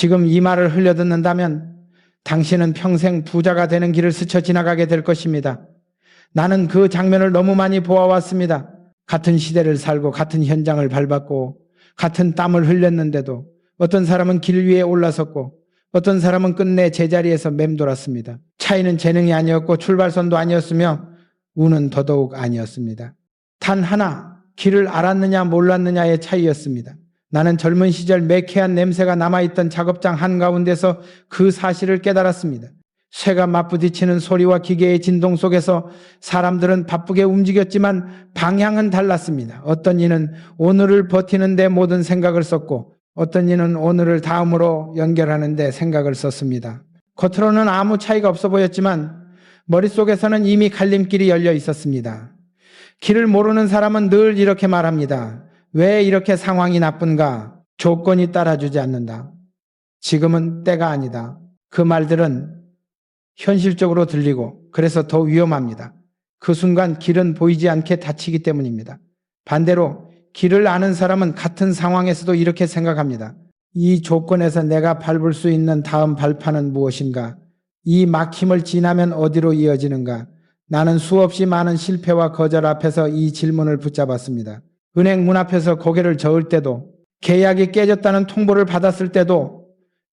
지금 이 말을 흘려듣는다면 당신은 평생 부자가 되는 길을 스쳐 지나가게 될 것입니다. 나는 그 장면을 너무 많이 보아왔습니다. 같은 시대를 살고 같은 현장을 밟았고 같은 땀을 흘렸는데도 어떤 사람은 길 위에 올라섰고 어떤 사람은 끝내 제자리에서 맴돌았습니다. 차이는 재능이 아니었고 출발선도 아니었으며 운은 더더욱 아니었습니다. 단 하나, 길을 알았느냐 몰랐느냐의 차이였습니다. 나는 젊은 시절 매캐한 냄새가 남아있던 작업장 한가운데서 그 사실을 깨달았습니다. 쇠가 맞부딪히는 소리와 기계의 진동 속에서 사람들은 바쁘게 움직였지만 방향은 달랐습니다. 어떤 이는 오늘을 버티는 데 모든 생각을 썼고 어떤 이는 오늘을 다음으로 연결하는 데 생각을 썼습니다. 겉으로는 아무 차이가 없어 보였지만 머릿속에서는 이미 갈림길이 열려 있었습니다. 길을 모르는 사람은 늘 이렇게 말합니다. 왜 이렇게 상황이 나쁜가? 조건이 따라주지 않는다. 지금은 때가 아니다. 그 말들은 현실적으로 들리고 그래서 더 위험합니다. 그 순간 길은 보이지 않게 다치기 때문입니다. 반대로 길을 아는 사람은 같은 상황에서도 이렇게 생각합니다. 이 조건에서 내가 밟을 수 있는 다음 발판은 무엇인가? 이 막힘을 지나면 어디로 이어지는가? 나는 수없이 많은 실패와 거절 앞에서 이 질문을 붙잡았습니다. 은행 문 앞에서 고개를 저을 때도, 계약이 깨졌다는 통보를 받았을 때도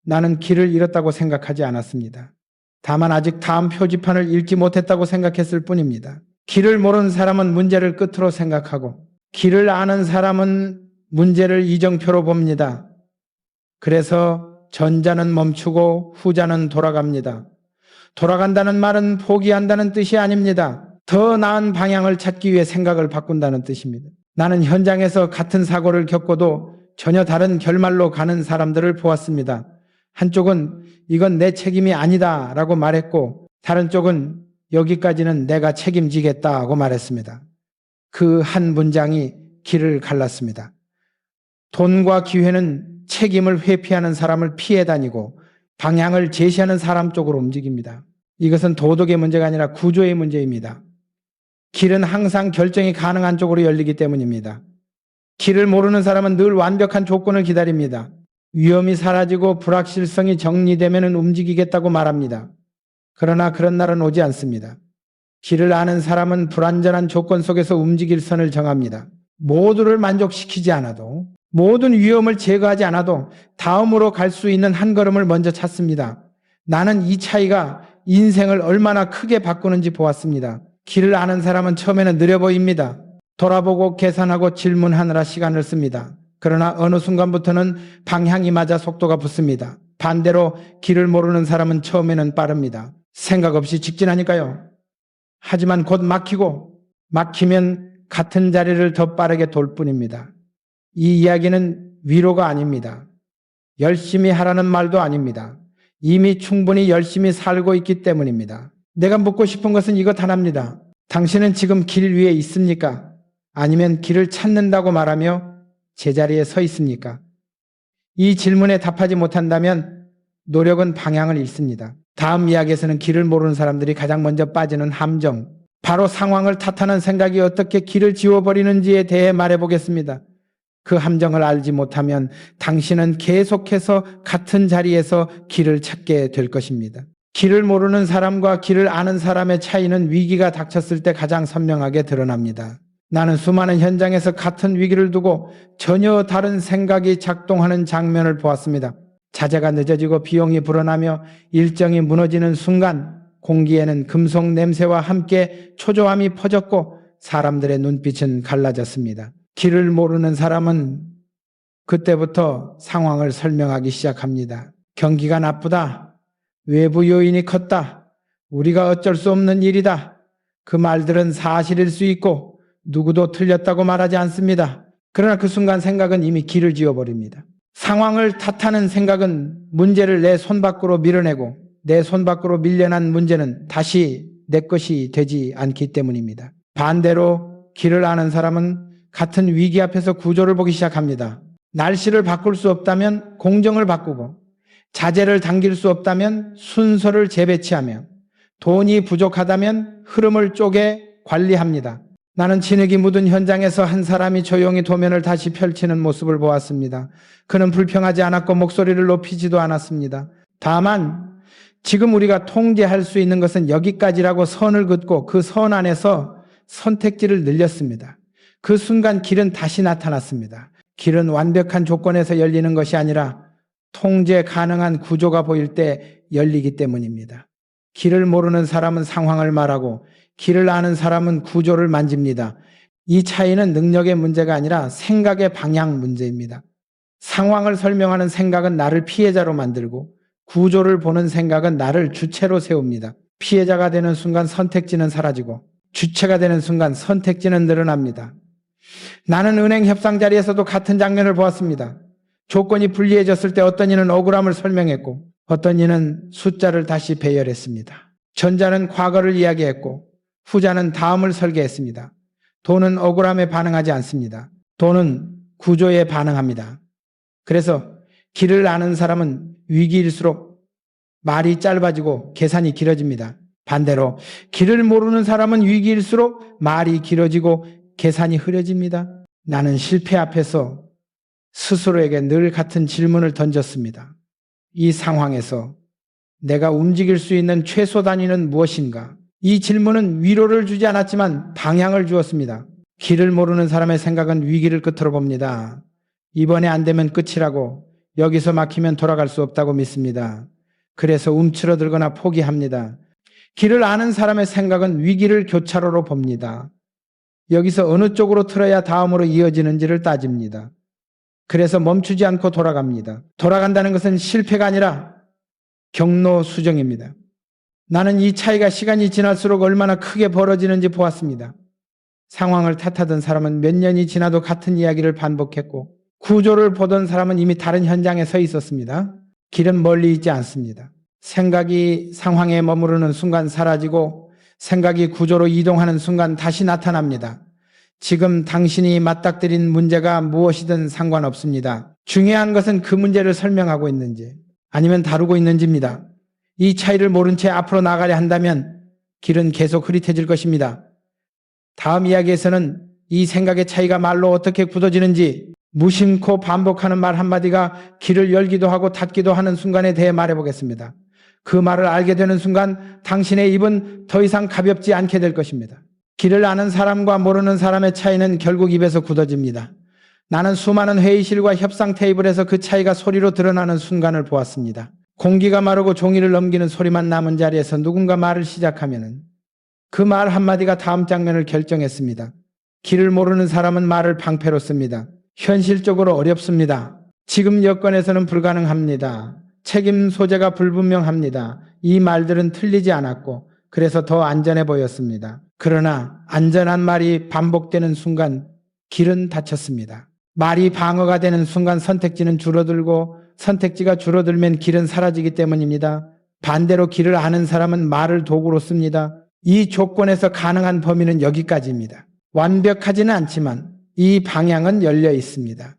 나는 길을 잃었다고 생각하지 않았습니다. 다만 아직 다음 표지판을 읽지 못했다고 생각했을 뿐입니다. 길을 모르는 사람은 문제를 끝으로 생각하고 길을 아는 사람은 문제를 이정표로 봅니다. 그래서 전자는 멈추고 후자는 돌아갑니다. 돌아간다는 말은 포기한다는 뜻이 아닙니다. 더 나은 방향을 찾기 위해 생각을 바꾼다는 뜻입니다. 나는 현장에서 같은 사고를 겪고도 전혀 다른 결말로 가는 사람들을 보았습니다. 한쪽은 이건 내 책임이 아니다 라고 말했고 다른 쪽은 여기까지는 내가 책임지겠다고 말했습니다. 그 한 문장이 길을 갈랐습니다. 돈과 기회는 책임을 회피하는 사람을 피해 다니고 방향을 제시하는 사람 쪽으로 움직입니다. 이것은 도덕의 문제가 아니라 구조의 문제입니다. 길은 항상 결정이 가능한 쪽으로 열리기 때문입니다. 길을 모르는 사람은 늘 완벽한 조건을 기다립니다. 위험이 사라지고 불확실성이 정리되면 움직이겠다고 말합니다. 그러나 그런 날은 오지 않습니다. 길을 아는 사람은 불완전한 조건 속에서 움직일 선을 정합니다. 모두를 만족시키지 않아도, 모든 위험을 제거하지 않아도 다음으로 갈 수 있는 한 걸음을 먼저 찾습니다. 나는 이 차이가 인생을 얼마나 크게 바꾸는지 보았습니다. 길을 아는 사람은 처음에는 느려 보입니다. 돌아보고 계산하고 질문하느라 시간을 씁니다. 그러나 어느 순간부터는 방향이 맞아 속도가 붙습니다. 반대로 길을 모르는 사람은 처음에는 빠릅니다. 생각 없이 직진하니까요. 하지만 곧 막히면 같은 자리를 더 빠르게 돌 뿐입니다. 이 이야기는 위로가 아닙니다. 열심히 하라는 말도 아닙니다. 이미 충분히 열심히 살고 있기 때문입니다. 내가 묻고 싶은 것은 이것 하나입니다. 당신은 지금 길 위에 있습니까? 아니면 길을 찾는다고 말하며 제자리에 서 있습니까? 이 질문에 답하지 못한다면 노력은 방향을 잃습니다. 다음 이야기에서는 길을 모르는 사람들이 가장 먼저 빠지는 함정, 바로 상황을 탓하는 생각이 어떻게 길을 지워버리는지에 대해 말해보겠습니다. 그 함정을 알지 못하면 당신은 계속해서 같은 자리에서 길을 찾게 될 것입니다. 길을 모르는 사람과 길을 아는 사람의 차이는 위기가 닥쳤을 때 가장 선명하게 드러납니다. 나는 수많은 현장에서 같은 위기를 두고 전혀 다른 생각이 작동하는 장면을 보았습니다. 자재가 늦어지고 비용이 불어나며 일정이 무너지는 순간 공기에는 금속 냄새와 함께 초조함이 퍼졌고 사람들의 눈빛은 갈라졌습니다. 길을 모르는 사람은 그때부터 상황을 설명하기 시작합니다. 경기가 나쁘다. 외부 요인이 컸다. 우리가 어쩔 수 없는 일이다. 그 말들은 사실일 수 있고 누구도 틀렸다고 말하지 않습니다. 그러나 그 순간 생각은 이미 길을 지워버립니다. 상황을 탓하는 생각은 문제를 내 손 밖으로 밀어내고 내 손 밖으로 밀려난 문제는 다시 내 것이 되지 않기 때문입니다. 반대로 길을 아는 사람은 같은 위기 앞에서 구조를 보기 시작합니다. 날씨를 바꿀 수 없다면 공정을 바꾸고 자재를 당길 수 없다면 순서를 재배치하며 돈이 부족하다면 흐름을 쪼개 관리합니다. 나는 진흙이 묻은 현장에서 한 사람이 조용히 도면을 다시 펼치는 모습을 보았습니다. 그는 불평하지 않았고 목소리를 높이지도 않았습니다. 다만 지금 우리가 통제할 수 있는 것은 여기까지라고 선을 긋고 그 선 안에서 선택지를 늘렸습니다. 그 순간 길은 다시 나타났습니다. 길은 완벽한 조건에서 열리는 것이 아니라 통제 가능한 구조가 보일 때 열리기 때문입니다. 길을 모르는 사람은 상황을 말하고 길을 아는 사람은 구조를 만집니다. 이 차이는 능력의 문제가 아니라 생각의 방향 문제입니다. 상황을 설명하는 생각은 나를 피해자로 만들고 구조를 보는 생각은 나를 주체로 세웁니다. 피해자가 되는 순간 선택지는 사라지고 주체가 되는 순간 선택지는 늘어납니다. 나는 은행 협상 자리에서도 같은 장면을 보았습니다. 조건이 불리해졌을 때 어떤 이는 억울함을 설명했고 어떤 이는 숫자를 다시 배열했습니다. 전자는 과거를 이야기했고 후자는 다음을 설계했습니다. 돈은 억울함에 반응하지 않습니다. 돈은 구조에 반응합니다. 그래서 길을 아는 사람은 위기일수록 말이 짧아지고 계산이 길어집니다. 반대로 길을 모르는 사람은 위기일수록 말이 길어지고 계산이 흐려집니다. 나는 실패 앞에서 스스로에게 늘 같은 질문을 던졌습니다. 이 상황에서 내가 움직일 수 있는 최소 단위는 무엇인가? 이 질문은 위로를 주지 않았지만 방향을 주었습니다. 길을 모르는 사람의 생각은 위기를 끝으로 봅니다. 이번에 안 되면 끝이라고, 여기서 막히면 돌아갈 수 없다고 믿습니다. 그래서 움츠러들거나 포기합니다. 길을 아는 사람의 생각은 위기를 교차로로 봅니다. 여기서 어느 쪽으로 틀어야 다음으로 이어지는지를 따집니다. 그래서 멈추지 않고 돌아갑니다. 돌아간다는 것은 실패가 아니라 경로 수정입니다. 나는 이 차이가 시간이 지날수록 얼마나 크게 벌어지는지 보았습니다. 상황을 탓하던 사람은 몇 년이 지나도 같은 이야기를 반복했고 구조를 보던 사람은 이미 다른 현장에 서 있었습니다. 길은 멀리 있지 않습니다. 생각이 상황에 머무르는 순간 사라지고 생각이 구조로 이동하는 순간 다시 나타납니다. 지금 당신이 맞닥뜨린 문제가 무엇이든 상관없습니다. 중요한 것은 그 문제를 설명하고 있는지 아니면 다루고 있는지입니다. 이 차이를 모른 채 앞으로 나가려 한다면 길은 계속 흐릿해질 것입니다. 다음 이야기에서는 이 생각의 차이가 말로 어떻게 굳어지는지 무심코 반복하는 말 한마디가 길을 열기도 하고 닫기도 하는 순간에 대해 말해보겠습니다. 그 말을 알게 되는 순간 당신의 입은 더 이상 가볍지 않게 될 것입니다. 길을 아는 사람과 모르는 사람의 차이는 결국 입에서 굳어집니다. 나는 수많은 회의실과 협상 테이블에서 그 차이가 소리로 드러나는 순간을 보았습니다. 공기가 마르고 종이를 넘기는 소리만 남은 자리에서 누군가 말을 시작하면 그 말 한마디가 다음 장면을 결정했습니다. 길을 모르는 사람은 말을 방패로 씁니다. 현실적으로 어렵습니다. 지금 여건에서는 불가능합니다. 책임 소재가 불분명합니다. 이 말들은 틀리지 않았고 그래서 더 안전해 보였습니다. 그러나 안전한 말이 반복되는 순간 길은 닫혔습니다. 말이 방어가 되는 순간 선택지는 줄어들고 선택지가 줄어들면 길은 사라지기 때문입니다. 반대로 길을 아는 사람은 말을 도구로 씁니다. 이 조건에서 가능한 범위는 여기까지입니다. 완벽하지는 않지만 이 방향은 열려 있습니다.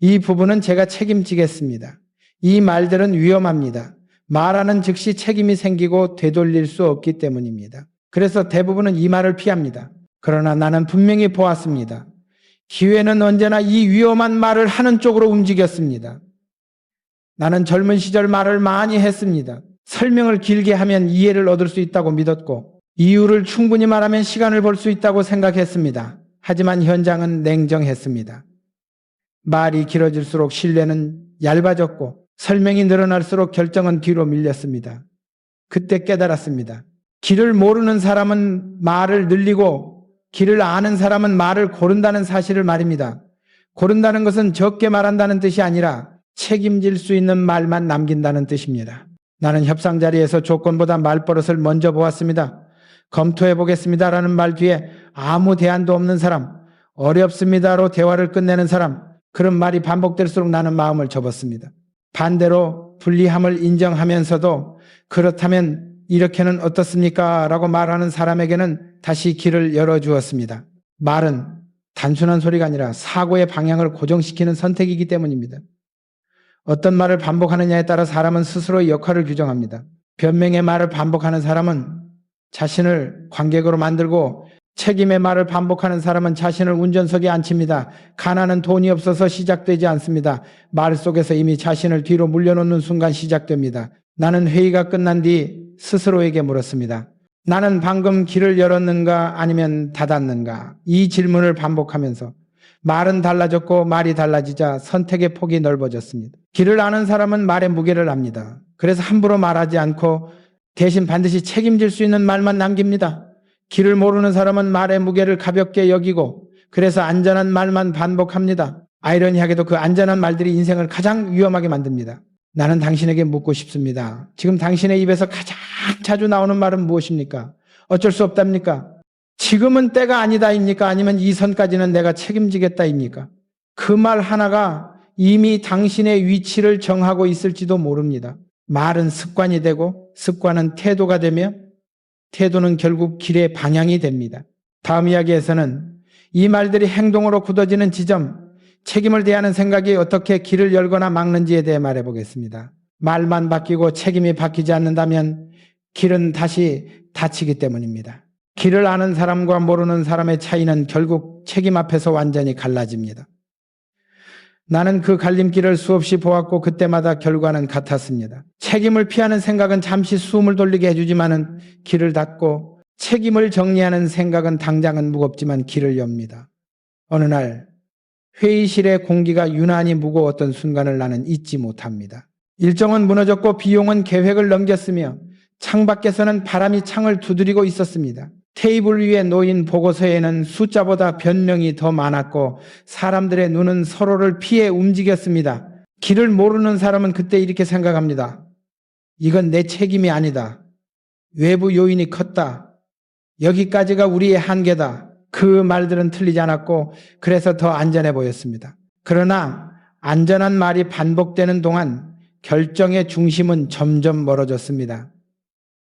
이 부분은 제가 책임지겠습니다. 이 말들은 위험합니다. 말하는 즉시 책임이 생기고 되돌릴 수 없기 때문입니다. 그래서 대부분은 이 말을 피합니다. 그러나 나는 분명히 보았습니다. 기회는 언제나 이 위험한 말을 하는 쪽으로 움직였습니다. 나는 젊은 시절 말을 많이 했습니다. 설명을 길게 하면 이해를 얻을 수 있다고 믿었고 이유를 충분히 말하면 시간을 벌 수 있다고 생각했습니다. 하지만 현장은 냉정했습니다. 말이 길어질수록 신뢰는 얇아졌고 설명이 늘어날수록 결정은 뒤로 밀렸습니다. 그때 깨달았습니다. 길을 모르는 사람은 말을 늘리고 길을 아는 사람은 말을 고른다는 사실을 말입니다. 고른다는 것은 적게 말한다는 뜻이 아니라 책임질 수 있는 말만 남긴다는 뜻입니다. 나는 협상 자리에서 조건보다 말버릇을 먼저 보았습니다. 검토해보겠습니다라는 말 뒤에 아무 대안도 없는 사람, 어렵습니다로 대화를 끝내는 사람, 그런 말이 반복될수록 나는 마음을 접었습니다. 반대로 불리함을 인정하면서도 그렇다면 이렇게는 어떻습니까? 라고 말하는 사람에게는 다시 길을 열어주었습니다. 말은 단순한 소리가 아니라 사고의 방향을 고정시키는 선택이기 때문입니다. 어떤 말을 반복하느냐에 따라 사람은 스스로의 역할을 규정합니다. 변명의 말을 반복하는 사람은 자신을 관객으로 만들고 책임의 말을 반복하는 사람은 자신을 운전석에 앉힙니다. 가난은 돈이 없어서 시작되지 않습니다. 말 속에서 이미 자신을 뒤로 물려놓는 순간 시작됩니다. 나는 회의가 끝난 뒤 스스로에게 물었습니다. 나는 방금 길을 열었는가 아니면 닫았는가? 이 질문을 반복하면서 말은 달라졌고 말이 달라지자 선택의 폭이 넓어졌습니다. 길을 아는 사람은 말의 무게를 압니다. 그래서 함부로 말하지 않고 대신 반드시 책임질 수 있는 말만 남깁니다. 길을 모르는 사람은 말의 무게를 가볍게 여기고 그래서 안전한 말만 반복합니다. 아이러니하게도 그 안전한 말들이 인생을 가장 위험하게 만듭니다. 나는 당신에게 묻고 싶습니다. 지금 당신의 입에서 가장 자주 나오는 말은 무엇입니까? 어쩔 수 없답니까? 지금은 때가 아니다입니까? 아니면 이 선까지는 내가 책임지겠다입니까? 그 말 하나가 이미 당신의 위치를 정하고 있을지도 모릅니다. 말은 습관이 되고 습관은 태도가 되며 태도는 결국 길의 방향이 됩니다. 다음 이야기에서는 이 말들이 행동으로 굳어지는 지점, 책임을 대하는 생각이 어떻게 길을 열거나 막는지에 대해 말해보겠습니다. 말만 바뀌고 책임이 바뀌지 않는다면 길은 다시 닫히기 때문입니다. 길을 아는 사람과 모르는 사람의 차이는 결국 책임 앞에서 완전히 갈라집니다. 나는 그 갈림길을 수없이 보았고 그때마다 결과는 같았습니다. 책임을 피하는 생각은 잠시 숨을 돌리게 해주지만은 길을 닫고 책임을 정리하는 생각은 당장은 무겁지만 길을 엽니다. 어느 날 회의실의 공기가 유난히 무거웠던 순간을 나는 잊지 못합니다. 일정은 무너졌고 비용은 계획을 넘겼으며 창밖에서는 바람이 창을 두드리고 있었습니다. 테이블 위에 놓인 보고서에는 숫자보다 변명이 더 많았고 사람들의 눈은 서로를 피해 움직였습니다. 길을 모르는 사람은 그때 이렇게 생각합니다. 이건 내 책임이 아니다. 외부 요인이 컸다. 여기까지가 우리의 한계다. 그 말들은 틀리지 않았고 그래서 더 안전해 보였습니다. 그러나 안전한 말이 반복되는 동안 결정의 중심은 점점 멀어졌습니다.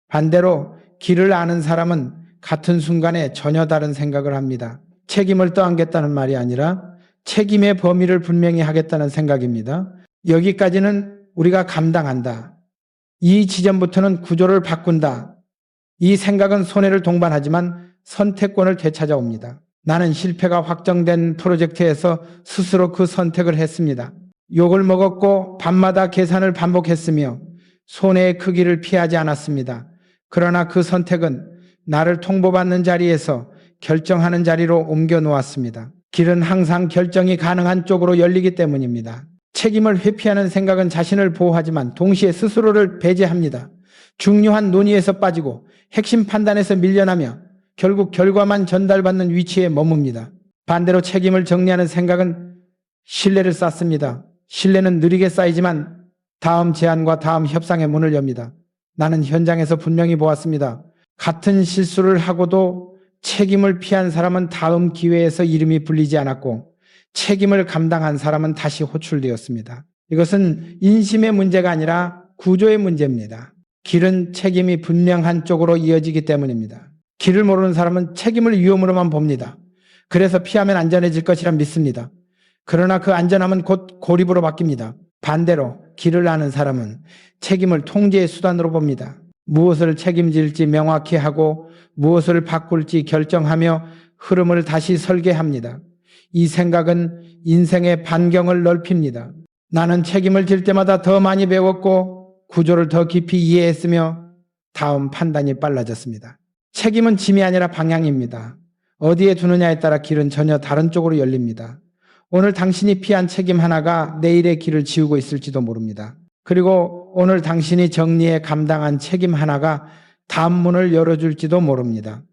반대로 길을 아는 사람은 같은 순간에 전혀 다른 생각을 합니다. 책임을 떠안겠다는 말이 아니라 책임의 범위를 분명히 하겠다는 생각입니다. 여기까지는 우리가 감당한다. 이 지점부터는 구조를 바꾼다. 이 생각은 손해를 동반하지만 선택권을 되찾아옵니다. 나는 실패가 확정된 프로젝트에서 스스로 그 선택을 했습니다. 욕을 먹었고 밤마다 계산을 반복했으며 손해의 크기를 피하지 않았습니다. 그러나 그 선택은 나를 통보받는 자리에서 결정하는 자리로 옮겨 놓았습니다. 길은 항상 결정이 가능한 쪽으로 열리기 때문입니다. 책임을 회피하는 생각은 자신을 보호하지만 동시에 스스로를 배제합니다. 중요한 논의에서 빠지고 핵심 판단에서 밀려나며 결국 결과만 전달받는 위치에 머뭅니다. 반대로 책임을 정리하는 생각은 신뢰를 쌓습니다. 신뢰는 느리게 쌓이지만 다음 제안과 다음 협상의 문을 엽니다. 나는 현장에서 분명히 보았습니다. 같은 실수를 하고도 책임을 피한 사람은 다음 기회에서 이름이 불리지 않았고 책임을 감당한 사람은 다시 호출되었습니다. 이것은 인심의 문제가 아니라 구조의 문제입니다. 길은 책임이 분명한 쪽으로 이어지기 때문입니다. 길을 모르는 사람은 책임을 위험으로만 봅니다. 그래서 피하면 안전해질 것이라 믿습니다. 그러나 그 안전함은 곧 고립으로 바뀝니다. 반대로 길을 아는 사람은 책임을 통제의 수단으로 봅니다. 무엇을 책임질지 명확히 하고 무엇을 바꿀지 결정하며 흐름을 다시 설계합니다. 이 생각은 인생의 반경을 넓힙니다. 나는 책임을 질 때마다 더 많이 배웠고 구조를 더 깊이 이해했으며 다음 판단이 빨라졌습니다. 책임은 짐이 아니라 방향입니다. 어디에 두느냐에 따라 길은 전혀 다른 쪽으로 열립니다. 오늘 당신이 피한 책임 하나가 내일의 길을 지우고 있을지도 모릅니다. 그리고 오늘 당신이 정리해 감당한 책임 하나가 다음 문을 열어줄지도 모릅니다.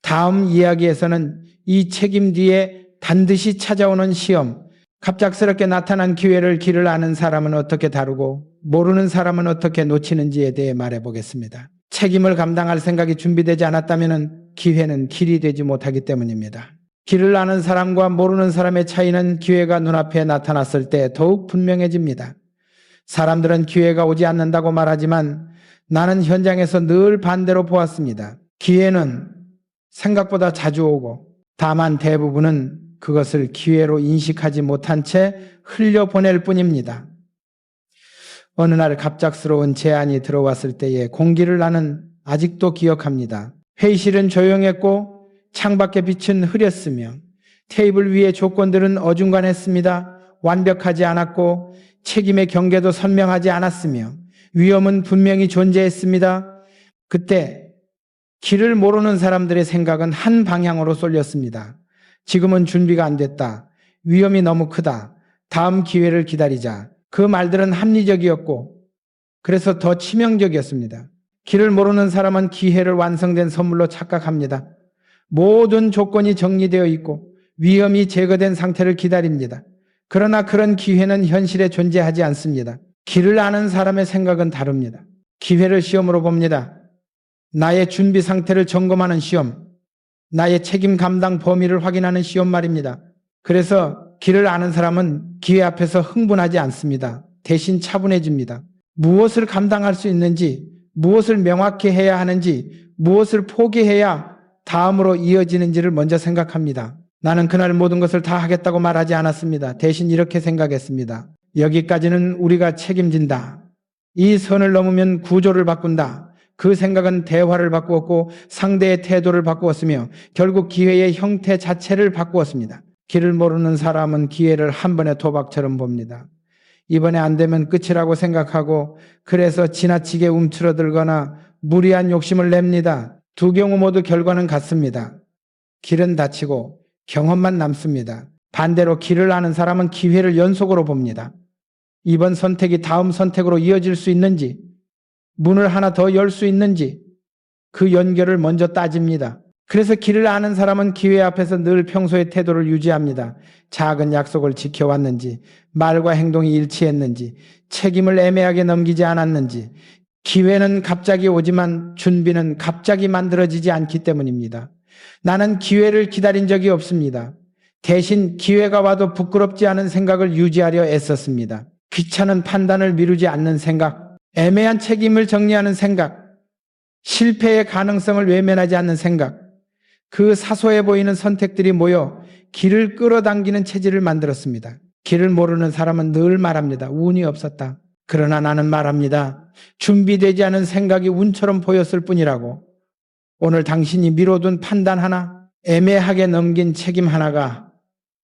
다음 이야기에서는 이 책임 뒤에 반드시 찾아오는 시험, 갑작스럽게 나타난 기회를 길을 아는 사람은 어떻게 다루고 모르는 사람은 어떻게 놓치는지에 대해 말해보겠습니다. 책임을 감당할 생각이 준비되지 않았다면 기회는 길이 되지 못하기 때문입니다. 길을 아는 사람과 모르는 사람의 차이는 기회가 눈앞에 나타났을 때 더욱 분명해집니다. 사람들은 기회가 오지 않는다고 말하지만 나는 현장에서 늘 반대로 보았습니다. 기회는 생각보다 자주 오고 다만 대부분은 그것을 기회로 인식하지 못한 채 흘려보낼 뿐입니다. 어느 날 갑작스러운 제안이 들어왔을 때의 공기를 나는 아직도 기억합니다. 회의실은 조용했고 창밖의 빛은 흐렸으며 테이블 위의 조건들은 어중간했습니다. 완벽하지 않았고 책임의 경계도 선명하지 않았으며 위험은 분명히 존재했습니다. 그때 길을 모르는 사람들의 생각은 한 방향으로 쏠렸습니다. 지금은 준비가 안 됐다. 위험이 너무 크다. 다음 기회를 기다리자. 그 말들은 합리적이었고 그래서 더 치명적이었습니다. 길을 모르는 사람은 기회를 완성된 선물로 착각합니다. 모든 조건이 정리되어 있고 위험이 제거된 상태를 기다립니다. 그러나 그런 기회는 현실에 존재하지 않습니다. 길을 아는 사람의 생각은 다릅니다. 기회를 시험으로 봅니다. 나의 준비 상태를 점검하는 시험, 나의 책임 감당 범위를 확인하는 시험 말입니다. 그래서 길을 아는 사람은 기회 앞에서 흥분하지 않습니다. 대신 차분해집니다. 무엇을 감당할 수 있는지, 무엇을 명확히 해야 하는지, 무엇을 포기해야 다음으로 이어지는지를 먼저 생각합니다. 나는 그날 모든 것을 다 하겠다고 말하지 않았습니다. 대신 이렇게 생각했습니다. 여기까지는 우리가 책임진다. 이 선을 넘으면 구조를 바꾼다. 그 생각은 대화를 바꾸었고 상대의 태도를 바꾸었으며 결국 기회의 형태 자체를 바꾸었습니다. 길을 모르는 사람은 기회를 한 번의 도박처럼 봅니다. 이번에 안 되면 끝이라고 생각하고 그래서 지나치게 움츠러들거나 무리한 욕심을 냅니다. 두 경우 모두 결과는 같습니다. 길은 닫히고 경험만 남습니다. 반대로 길을 아는 사람은 기회를 연속으로 봅니다. 이번 선택이 다음 선택으로 이어질 수 있는지, 문을 하나 더 열 수 있는지 그 연결을 먼저 따집니다. 그래서 길을 아는 사람은 기회 앞에서 늘 평소의 태도를 유지합니다. 작은 약속을 지켜왔는지, 말과 행동이 일치했는지, 책임을 애매하게 넘기지 않았는지. 기회는 갑자기 오지만 준비는 갑자기 만들어지지 않기 때문입니다. 나는 기회를 기다린 적이 없습니다. 대신 기회가 와도 부끄럽지 않은 생각을 유지하려 애썼습니다. 귀찮은 판단을 미루지 않는 생각, 애매한 책임을 정리하는 생각, 실패의 가능성을 외면하지 않는 생각, 그 사소해 보이는 선택들이 모여 길을 끌어당기는 체질을 만들었습니다. 길을 모르는 사람은 늘 말합니다. 운이 없었다. 그러나 나는 말합니다. 준비되지 않은 생각이 운처럼 보였을 뿐이라고. 오늘 당신이 미뤄둔 판단 하나, 애매하게 넘긴 책임 하나가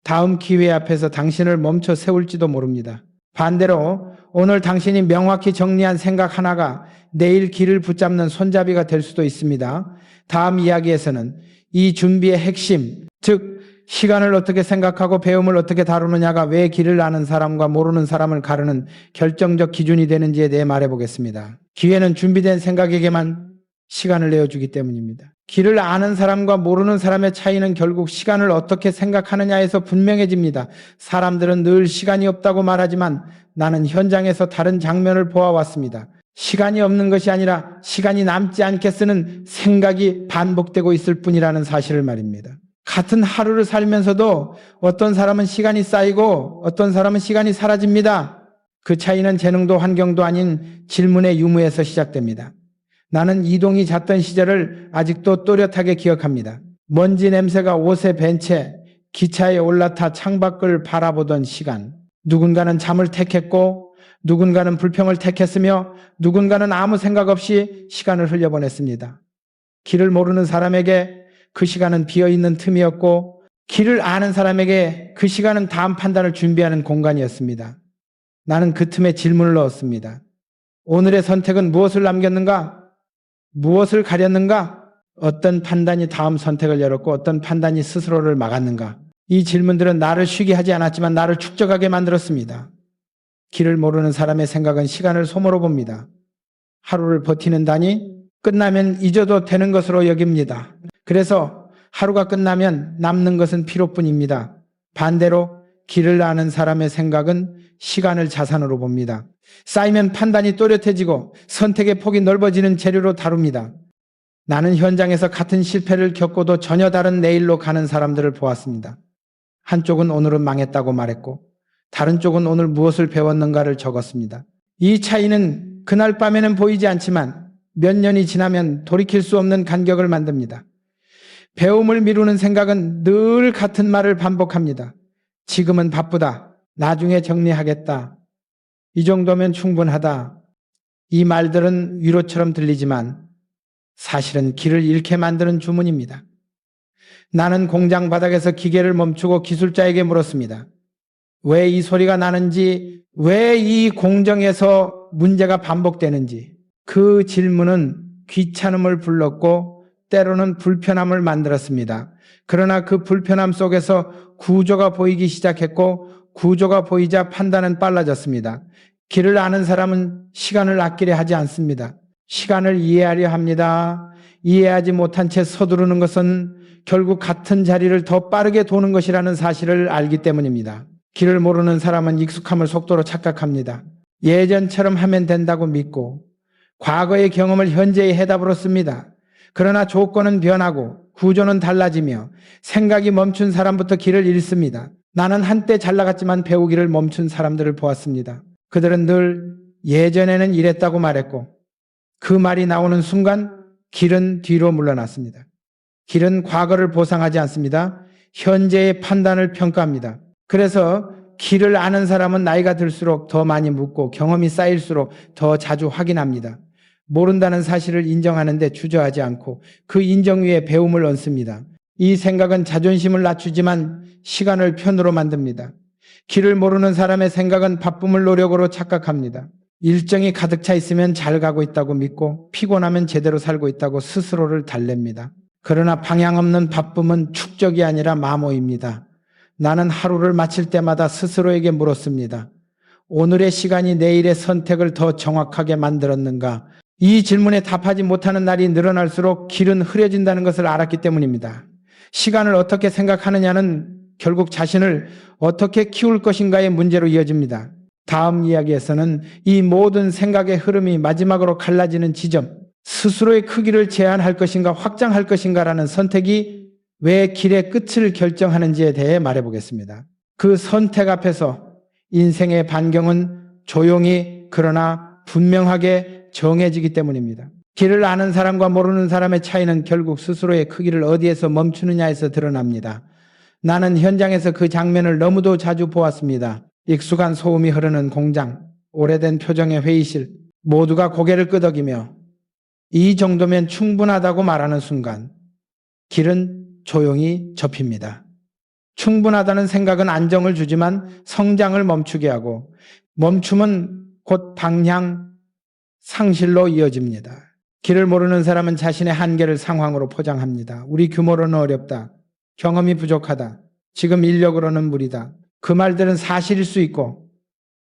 다음 기회 앞에서 당신을 멈춰 세울지도 모릅니다. 반대로 오늘 당신이 명확히 정리한 생각 하나가 내일 길을 붙잡는 손잡이가 될 수도 있습니다. 다음 이야기에서는 이 준비의 핵심, 즉 시간을 어떻게 생각하고 배움을 어떻게 다루느냐가 왜 길을 아는 사람과 모르는 사람을 가르는 결정적 기준이 되는지에 대해 말해보겠습니다. 기회는 준비된 생각에게만 시간을 내어주기 때문입니다. 길을 아는 사람과 모르는 사람의 차이는 결국 시간을 어떻게 생각하느냐에서 분명해집니다. 사람들은 늘 시간이 없다고 말하지만 나는 현장에서 다른 장면을 보아왔습니다. 시간이 없는 것이 아니라 시간이 남지 않게 쓰는 생각이 반복되고 있을 뿐이라는 사실을 말입니다. 같은 하루를 살면서도 어떤 사람은 시간이 쌓이고 어떤 사람은 시간이 사라집니다. 그 차이는 재능도 환경도 아닌 질문의 유무에서 시작됩니다. 나는 이동이 잤던 시절을 아직도 또렷하게 기억합니다. 먼지 냄새가 옷에 밴 채 기차에 올라타 창밖을 바라보던 시간. 누군가는 잠을 택했고 누군가는 불평을 택했으며 누군가는 아무 생각 없이 시간을 흘려보냈습니다. 길을 모르는 사람에게 그 시간은 비어있는 틈이었고 길을 아는 사람에게 그 시간은 다음 판단을 준비하는 공간이었습니다. 나는 그 틈에 질문을 넣었습니다. 오늘의 선택은 무엇을 남겼는가? 무엇을 가렸는가? 어떤 판단이 다음 선택을 열었고 어떤 판단이 스스로를 막았는가? 이 질문들은 나를 쉬게 하지 않았지만 나를 축적하게 만들었습니다. 길을 모르는 사람의 생각은 시간을 소모로 봅니다. 하루를 버티는다니 끝나면 잊어도 되는 것으로 여깁니다. 그래서 하루가 끝나면 남는 것은 피로뿐입니다. 반대로 길을 아는 사람의 생각은 시간을 자산으로 봅니다. 쌓이면 판단이 또렷해지고 선택의 폭이 넓어지는 재료로 다룹니다. 나는 현장에서 같은 실패를 겪고도 전혀 다른 내일로 가는 사람들을 보았습니다. 한쪽은 오늘은 망했다고 말했고 다른 쪽은 오늘 무엇을 배웠는가를 적었습니다. 이 차이는 그날 밤에는 보이지 않지만 몇 년이 지나면 돌이킬 수 없는 간격을 만듭니다. 배움을 미루는 생각은 늘 같은 말을 반복합니다. 지금은 바쁘다. 나중에 정리하겠다. 이 정도면 충분하다. 이 말들은 위로처럼 들리지만 사실은 길을 잃게 만드는 주문입니다. 나는 공장 바닥에서 기계를 멈추고 기술자에게 물었습니다. 왜 이 소리가 나는지, 왜 이 공정에서 문제가 반복되는지. 그 질문은 귀찮음을 불렀고 때로는 불편함을 만들었습니다. 그러나 그 불편함 속에서 구조가 보이기 시작했고 구조가 보이자 판단은 빨라졌습니다. 길을 아는 사람은 시간을 아끼려 하지 않습니다. 시간을 이해하려 합니다. 이해하지 못한 채 서두르는 것은 결국 같은 자리를 더 빠르게 도는 것이라는 사실을 알기 때문입니다. 길을 모르는 사람은 익숙함을 속도로 착각합니다. 예전처럼 하면 된다고 믿고 과거의 경험을 현재의 해답으로 씁니다. 그러나 조건은 변하고 구조는 달라지며 생각이 멈춘 사람부터 길을 잃습니다. 나는 한때 잘 나갔지만 배우기를 멈춘 사람들을 보았습니다. 그들은 늘 예전에는 이랬다고 말했고 그 말이 나오는 순간 길은 뒤로 물러났습니다. 길은 과거를 보상하지 않습니다. 현재의 판단을 평가합니다. 그래서 길을 아는 사람은 나이가 들수록 더 많이 묻고 경험이 쌓일수록 더 자주 확인합니다. 모른다는 사실을 인정하는데 주저하지 않고 그 인정 위에 배움을 얹습니다. 이 생각은 자존심을 낮추지만 시간을 편으로 만듭니다. 길을 모르는 사람의 생각은 바쁨을 노력으로 착각합니다. 일정이 가득 차 있으면 잘 가고 있다고 믿고 피곤하면 제대로 살고 있다고 스스로를 달랩니다. 그러나 방향 없는 바쁨은 축적이 아니라 마모입니다. 나는 하루를 마칠 때마다 스스로에게 물었습니다. 오늘의 시간이 내일의 선택을 더 정확하게 만들었는가? 이 질문에 답하지 못하는 날이 늘어날수록 길은 흐려진다는 것을 알았기 때문입니다. 시간을 어떻게 생각하느냐는 결국 자신을 어떻게 키울 것인가의 문제로 이어집니다. 다음 이야기에서는 이 모든 생각의 흐름이 마지막으로 갈라지는 지점, 스스로의 크기를 제한할 것인가 확장할 것인가라는 선택이 왜 길의 끝을 결정하는지에 대해 말해보겠습니다. 그 선택 앞에서 인생의 반경은 조용히 그러나 분명하게 정해지기 때문입니다. 길을 아는 사람과 모르는 사람의 차이는 결국 스스로의 크기를 어디에서 멈추느냐에서 드러납니다. 나는 현장에서 그 장면을 너무도 자주 보았습니다. 익숙한 소음이 흐르는 공장, 오래된 표정의 회의실, 모두가 고개를 끄덕이며 이 정도면 충분하다고 말하는 순간 길은 조용히 접힙니다. 충분하다는 생각은 안정을 주지만 성장을 멈추게 하고 멈춤은 곧 방향 상실로 이어집니다. 길을 모르는 사람은 자신의 한계를 상황으로 포장합니다. 우리 규모로는 어렵다. 경험이 부족하다. 지금 인력으로는 무리다. 그 말들은 사실일 수 있고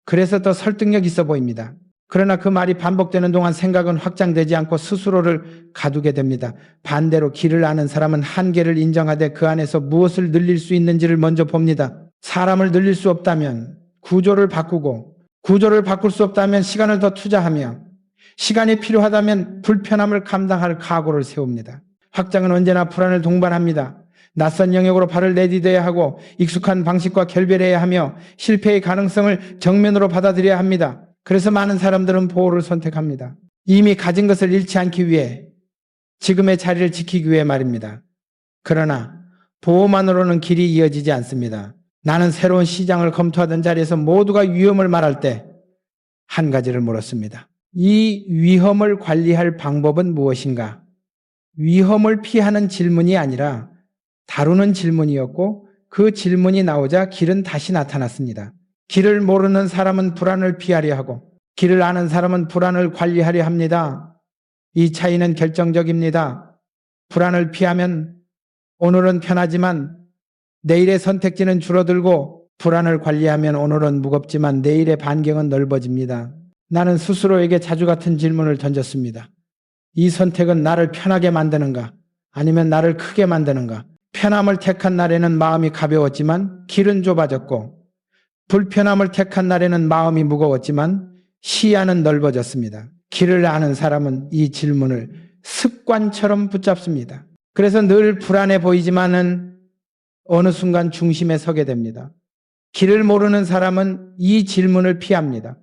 그래서 더 설득력 있어 보입니다. 그러나 그 말이 반복되는 동안 생각은 확장되지 않고 스스로를 가두게 됩니다. 반대로 길을 아는 사람은 한계를 인정하되 그 안에서 무엇을 늘릴 수 있는지를 먼저 봅니다. 사람을 늘릴 수 없다면 구조를 바꾸고 구조를 바꿀 수 없다면 시간을 더 투자하며 시간이 필요하다면 불편함을 감당할 각오를 세웁니다. 확장은 언제나 불안을 동반합니다. 낯선 영역으로 발을 내디뎌야 하고 익숙한 방식과 결별해야 하며 실패의 가능성을 정면으로 받아들여야 합니다. 그래서 많은 사람들은 보호를 선택합니다. 이미 가진 것을 잃지 않기 위해 지금의 자리를 지키기 위해 말입니다. 그러나 보호만으로는 길이 이어지지 않습니다. 나는 새로운 시장을 검토하던 자리에서 모두가 위험을 말할 때 한 가지를 물었습니다. 이 위험을 관리할 방법은 무엇인가? 위험을 피하는 질문이 아니라 다루는 질문이었고 그 질문이 나오자 길은 다시 나타났습니다. 길을 모르는 사람은 불안을 피하려 하고 길을 아는 사람은 불안을 관리하려 합니다. 이 차이는 결정적입니다. 불안을 피하면 오늘은 편하지만 내일의 선택지는 줄어들고 불안을 관리하면 오늘은 무겁지만 내일의 반경은 넓어집니다. 나는 스스로에게 자주 같은 질문을 던졌습니다. 이 선택은 나를 편하게 만드는가? 아니면 나를 크게 만드는가? 편함을 택한 날에는 마음이 가벼웠지만 길은 좁아졌고 불편함을 택한 날에는 마음이 무거웠지만 시야는 넓어졌습니다. 길을 아는 사람은 이 질문을 습관처럼 붙잡습니다. 그래서 늘 불안해 보이지만은 어느 순간 중심에 서게 됩니다. 길을 모르는 사람은 이 질문을 피합니다.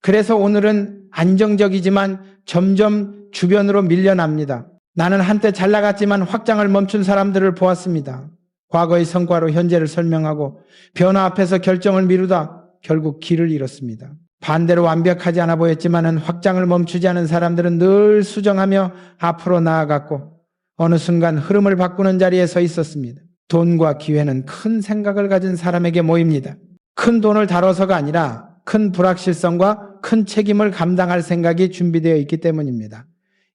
그래서 오늘은 안정적이지만 점점 주변으로 밀려납니다. 나는 한때 잘 나갔지만 확장을 멈춘 사람들을 보았습니다. 과거의 성과로 현재를 설명하고 변화 앞에서 결정을 미루다 결국 길을 잃었습니다. 반대로 완벽하지 않아 보였지만 확장을 멈추지 않은 사람들은 늘 수정하며 앞으로 나아갔고 어느 순간 흐름을 바꾸는 자리에 서 있었습니다. 돈과 기회는 큰 생각을 가진 사람에게 모입니다. 큰 돈을 다뤄서가 아니라 큰 불확실성과 큰 책임을 감당할 생각이 준비되어 있기 때문입니다.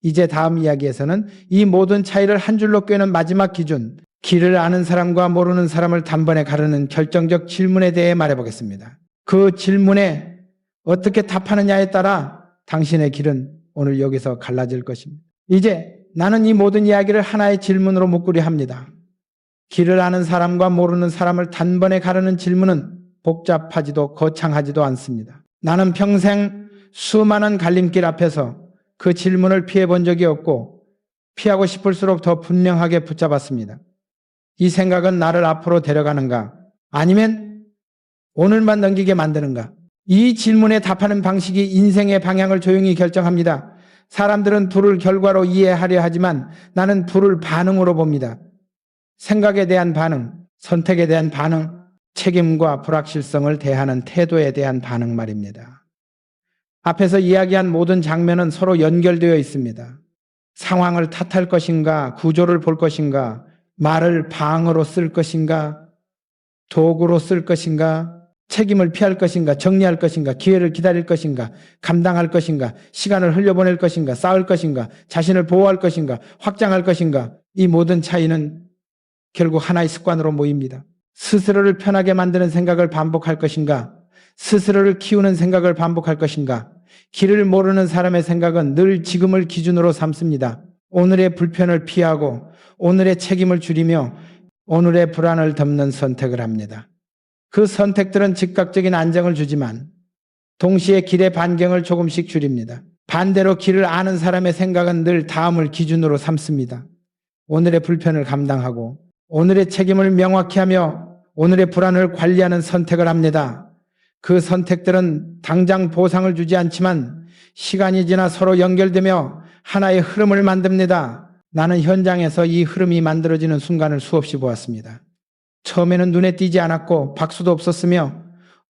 이제 다음 이야기에서는 이 모든 차이를 한 줄로 꿰는 마지막 기준, 길을 아는 사람과 모르는 사람을 단번에 가르는 결정적 질문에 대해 말해보겠습니다. 그 질문에 어떻게 답하느냐에 따라 당신의 길은 오늘 여기서 갈라질 것입니다. 이제 나는 이 모든 이야기를 하나의 질문으로 묶으려 합니다. 길을 아는 사람과 모르는 사람을 단번에 가르는 질문은 복잡하지도 거창하지도 않습니다. 나는 평생 수많은 갈림길 앞에서 그 질문을 피해 본 적이 없고 피하고 싶을수록 더 분명하게 붙잡았습니다. 이 생각은 나를 앞으로 데려가는가? 아니면 오늘만 넘기게 만드는가? 이 질문에 답하는 방식이 인생의 방향을 조용히 결정합니다. 사람들은 불을 결과로 이해하려 하지만 나는 불을 반응으로 봅니다. 생각에 대한 반응, 선택에 대한 반응, 책임과 불확실성을 대하는 태도에 대한 반응 말입니다. 앞에서 이야기한 모든 장면은 서로 연결되어 있습니다. 상황을 탓할 것인가, 구조를 볼 것인가, 말을 방어로 쓸 것인가, 도구로 쓸 것인가, 책임을 피할 것인가, 정리할 것인가, 기회를 기다릴 것인가, 감당할 것인가, 시간을 흘려보낼 것인가, 싸울 것인가, 자신을 보호할 것인가, 확장할 것인가, 이 모든 차이는 결국 하나의 습관으로 모입니다. 스스로를 편하게 만드는 생각을 반복할 것인가, 스스로를 키우는 생각을 반복할 것인가. 길을 모르는 사람의 생각은 늘 지금을 기준으로 삼습니다. 오늘의 불편을 피하고 오늘의 책임을 줄이며 오늘의 불안을 덮는 선택을 합니다. 그 선택들은 즉각적인 안정을 주지만 동시에 길의 반경을 조금씩 줄입니다. 반대로 길을 아는 사람의 생각은 늘 다음을 기준으로 삼습니다. 오늘의 불편을 감당하고 오늘의 책임을 명확히 하며 오늘의 불안을 관리하는 선택을 합니다. 그 선택들은 당장 보상을 주지 않지만 시간이 지나 서로 연결되며 하나의 흐름을 만듭니다. 나는 현장에서 이 흐름이 만들어지는 순간을 수없이 보았습니다. 처음에는 눈에 띄지 않았고 박수도 없었으며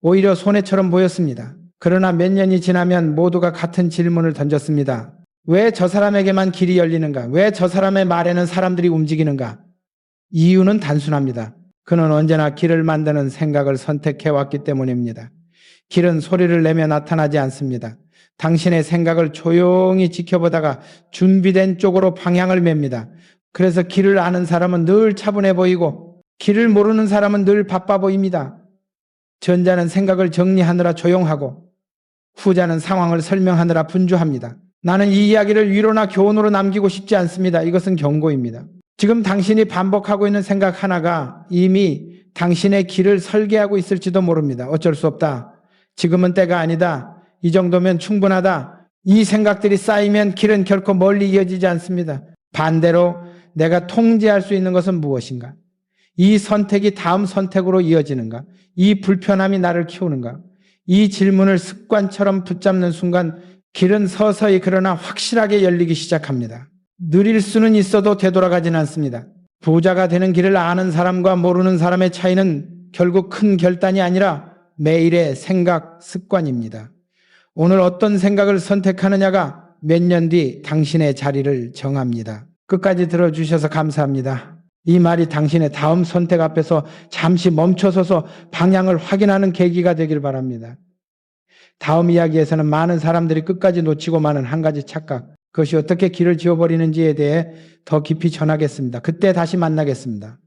오히려 손해처럼 보였습니다. 그러나 몇 년이 지나면 모두가 같은 질문을 던졌습니다. 왜 저 사람에게만 길이 열리는가? 왜 저 사람의 말에는 사람들이 움직이는가? 이유는 단순합니다. 그는 언제나 길을 만드는 생각을 선택해왔기 때문입니다. 길은 소리를 내며 나타나지 않습니다. 당신의 생각을 조용히 지켜보다가 준비된 쪽으로 방향을 맵니다. 그래서 길을 아는 사람은 늘 차분해 보이고 길을 모르는 사람은 늘 바빠 보입니다. 전자는 생각을 정리하느라 조용하고 후자는 상황을 설명하느라 분주합니다. 나는 이 이야기를 위로나 교훈으로 남기고 싶지 않습니다. 이것은 경고입니다. 지금 당신이 반복하고 있는 생각 하나가 이미 당신의 길을 설계하고 있을지도 모릅니다. 어쩔 수 없다. 지금은 때가 아니다. 이 정도면 충분하다. 이 생각들이 쌓이면 길은 결코 멀리 이어지지 않습니다. 반대로 내가 통제할 수 있는 것은 무엇인가? 이 선택이 다음 선택으로 이어지는가? 이 불편함이 나를 키우는가? 이 질문을 습관처럼 붙잡는 순간 길은 서서히 그러나 확실하게 열리기 시작합니다. 느릴 수는 있어도 되돌아가지는 않습니다. 부자가 되는 길을 아는 사람과 모르는 사람의 차이는 결국 큰 결단이 아니라 매일의 생각 습관입니다. 오늘 어떤 생각을 선택하느냐가 몇 년 뒤 당신의 자리를 정합니다. 끝까지 들어주셔서 감사합니다. 이 말이 당신의 다음 선택 앞에서 잠시 멈춰서서 방향을 확인하는 계기가 되길 바랍니다. 다음 이야기에서는 많은 사람들이 끝까지 놓치고 마는 한 가지 착각, 그것이 어떻게 길을 지워버리는지에 대해 더 깊이 전하겠습니다. 그때 다시 만나겠습니다.